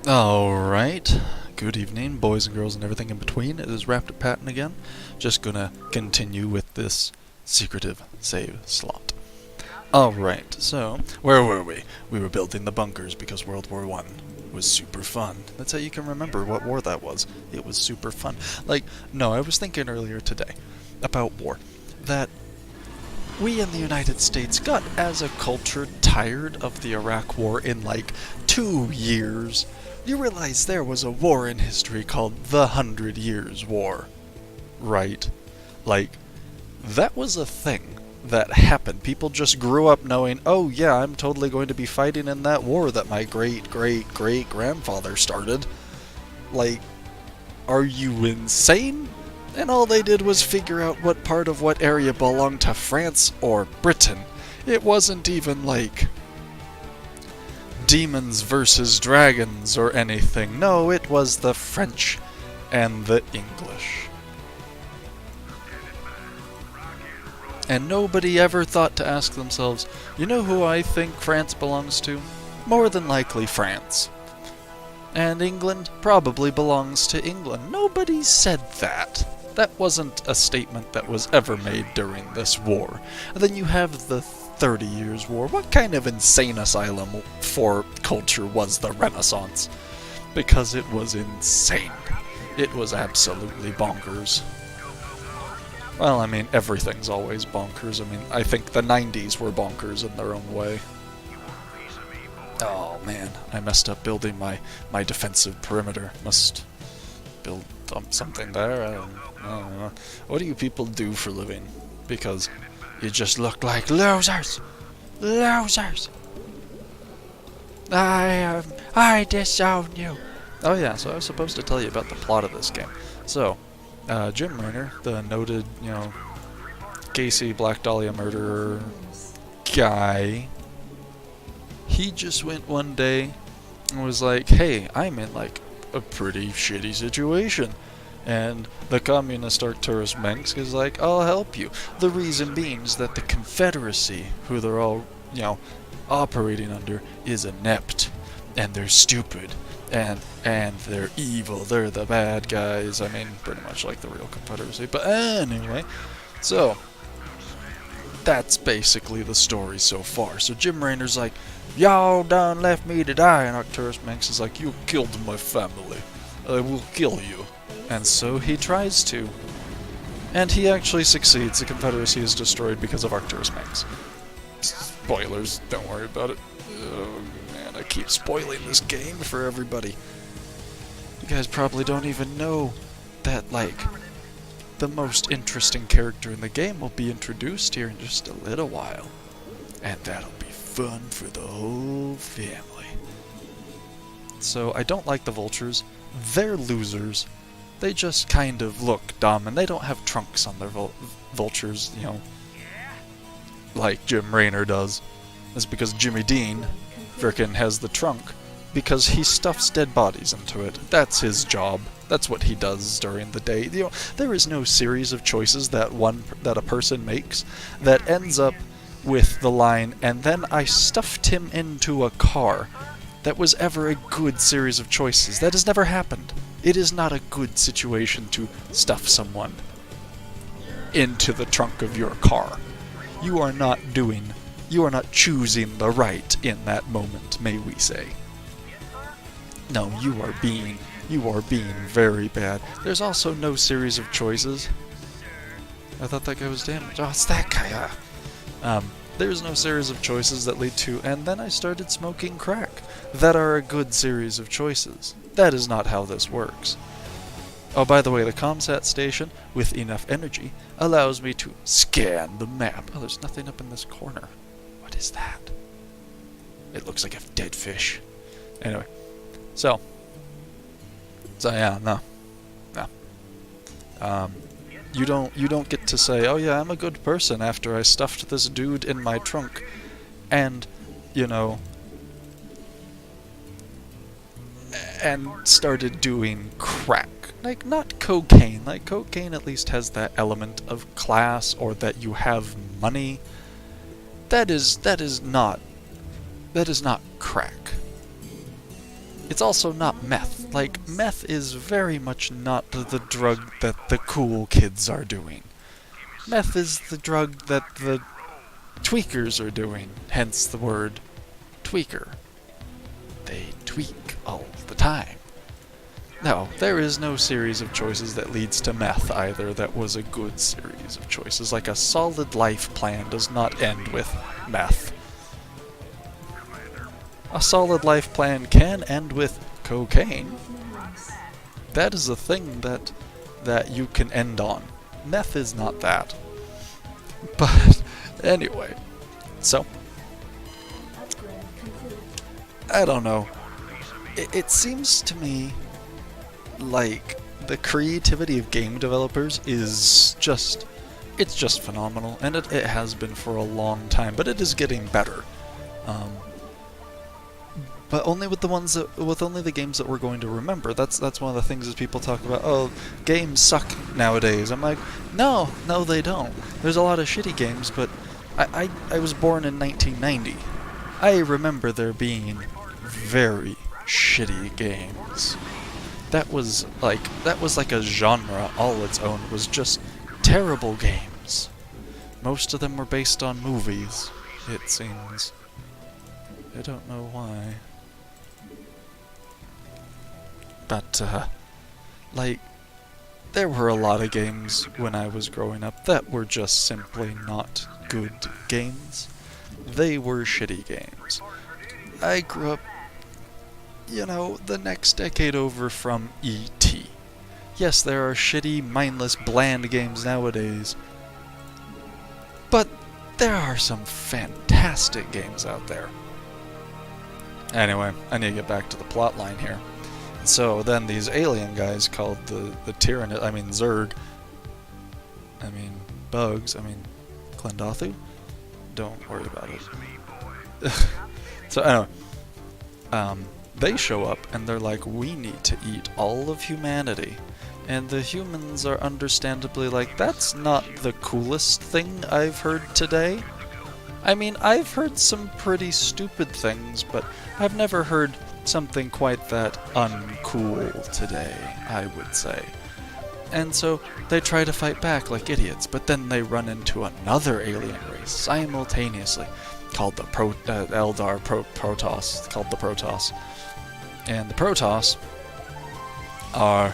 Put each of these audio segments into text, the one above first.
Alright, good evening, boys and girls and everything in between. It is Raptor Patton again. Just gonna continue with this secretive save slot. Alright, so, where were we? We were building the bunkers because World War I was super fun. That's how you can remember what war that was. It was super fun. No, I was thinking earlier today about war, that we in the United States got as a culture tired of the Iraq War in 2 years. You realize there was a war in history called the 100 Years' War, right? That was a thing that happened. People just grew up knowing, oh yeah, I'm totally going to be fighting in that war that my great-great-great-grandfather started. Are you insane? And all they did was figure out what part of what area belonged to France or Britain. It wasn't even demons versus dragons or anything. No, it was the French and the English. And nobody ever thought to ask themselves, you know who I think France belongs to? More than likely France. And England probably belongs to England. Nobody said that. That wasn't a statement that was ever made during this war. And then you have the 30 Years' War. What kind of insane asylum for culture was the Renaissance? Because it was insane. It was absolutely bonkers. Well, I mean, everything's always bonkers. I mean, I think the 90s were bonkers in their own way. Oh man, I messed up building my defensive perimeter. Must build something there. I don't know. What do you people do for a living? Because you just look like losers! Losers! I disown you! Oh yeah, so I was supposed to tell you about the plot of this game. So, Jim Raynor, the noted, Gacy Black Dahlia murderer guy, he just went one day and was like, hey, I'm in a pretty shitty situation. And the communist Arcturus Mengs is like, I'll help you. The reason being is that the Confederacy, who they're all, operating under, is inept. And they're stupid. And they're evil. They're the bad guys. I mean, pretty much like the real Confederacy. But anyway, so that's basically the story so far. So Jim Raynor's like, y'all done left me to die. And Arcturus Mengs is like, you killed my family. I will kill you. And so he tries to. And he actually succeeds. The Confederacy is destroyed because of Arcturus Mengs. Spoilers, don't worry about it. Oh man, I keep spoiling this game for everybody. You guys probably don't even know that, the most interesting character in the game will be introduced here in just a little while. And that'll be fun for the whole family. So, I don't like the vultures. They're losers. They just kind of look dumb, and they don't have trunks on their vultures, like Jim Raynor does. That's because Jimmy Dean frickin' has the trunk, because he stuffs dead bodies into it. That's his job. That's what he does during the day. There is no series of choices that a person makes that ends up with the line, and then I stuffed him into a car. That was ever a good series of choices. That has never happened. It is not a good situation to stuff someone into the trunk of your car. You are not choosing the right in that moment, may we say. No, you are being very bad. There's also no series of choices. I thought that guy was damaged. Oh, it's that guy. There's no series of choices that lead to, and then I started smoking crack. That are a good series of choices. That is not how this works. Oh, by the way, the ComSat station, with enough energy, allows me to scan the map. Oh, there's nothing up in this corner. What is that? It looks like a dead fish. Anyway, so yeah, no. You don't get to say, oh yeah, I'm a good person after I stuffed this dude in my trunk and, and started doing crack. Not cocaine. Cocaine at least has that element of class, or that you have money. That is not crack. It's also not meth. Like, meth is very much not the drug that the cool kids are doing. Meth is the drug that the tweakers are doing, hence the word tweaker. They tweak all the time. No, there is no series of choices that leads to meth either that was a good series of choices. Like, a solid life plan does not end with meth. A solid life plan can end with cocaine. That is a thing that you can end on. Meth is not that. But anyway, so I don't know. It seems to me like the creativity of game developers is just phenomenal, and it has been for a long time, but it is getting better. But only with only the games that we're going to remember. That's one of the things that people talk about. Oh, games suck nowadays. I'm like, no, they don't. There's a lot of shitty games, but I was born in 1990. I remember there being very shitty games. That was like a genre all its own. It was just terrible games. Most of them were based on movies, it seems. I don't know why. But, like, there were a lot of games when I was growing up that were just simply not good games. They were shitty games. I grew up, the next decade over from E.T. Yes, there are shitty, mindless, bland games nowadays, but there are some fantastic games out there. Anyway, I need to get back to the plot line here. So then these alien guys called the Tyranid, Zerg, Bugs, Klendathu? Don't worry about it. So anyway, they show up and they're like, we need to eat all of humanity. And the humans are understandably like, that's not the coolest thing I've heard today. I've heard some pretty stupid things, but I've never heard something quite that uncool today, I would say. And so they try to fight back like idiots, but then they run into another alien race simultaneously, called the Protoss, called the Protoss. And the Protoss are,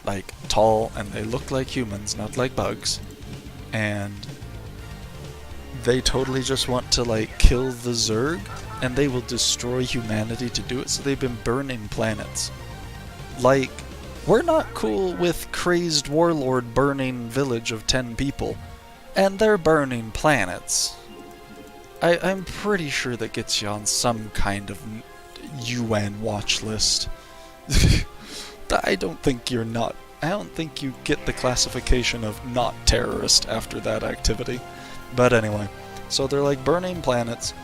like, tall, and they look like humans, not like bugs. And they totally just want to, like, kill the Zerg, and they will destroy humanity to do it, so they've been burning planets. Like, we're not cool with crazed warlord burning village of 10 people, and they're burning planets. I'm pretty sure that gets you on some kind of UN watch list. I don't think you get the classification of not terrorist after that activity. But anyway, so they're like burning planets,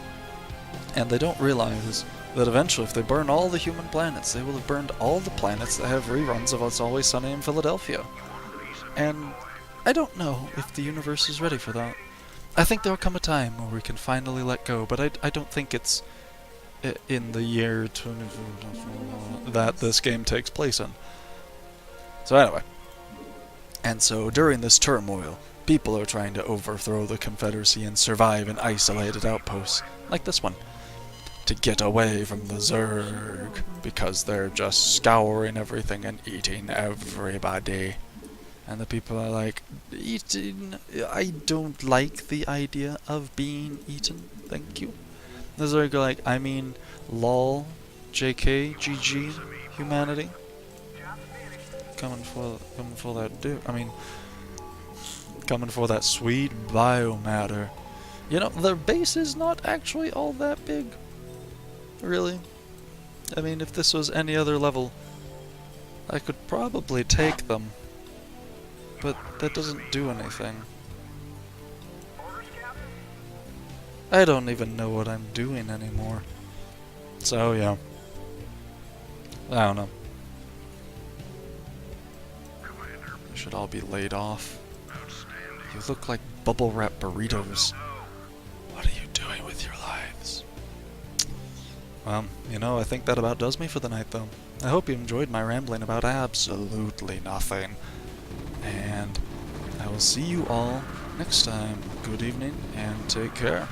and they don't realize that eventually if they burn all the human planets, they will have burned all the planets that have reruns of It's Always Sunny in Philadelphia. And I don't know if the universe is ready for that. I think there'll come a time where we can finally let go, but I don't think it's in the year that this game takes place in. So anyway, and so during this turmoil, people are trying to overthrow the Confederacy and survive in isolated outposts, like this one, to get away from the Zerg, because they're just scouring everything and eating everybody. And the people are like, eating? I don't like the idea of being eaten, thank you. The Zerg are like, lol, JK, GG, humanity. Coming for that sweet biomatter. Their base is not actually all that big. Really. If this was any other level, I could probably take them. But that doesn't do anything. I don't even know what I'm doing anymore. So, yeah. I don't know. You should all be laid off. You look like bubble wrap burritos. What are you doing with your lives? Well, you know, I think that about does me for the night, though. I hope you enjoyed my rambling about absolutely nothing. And I will see you all next time. Good evening, and take care.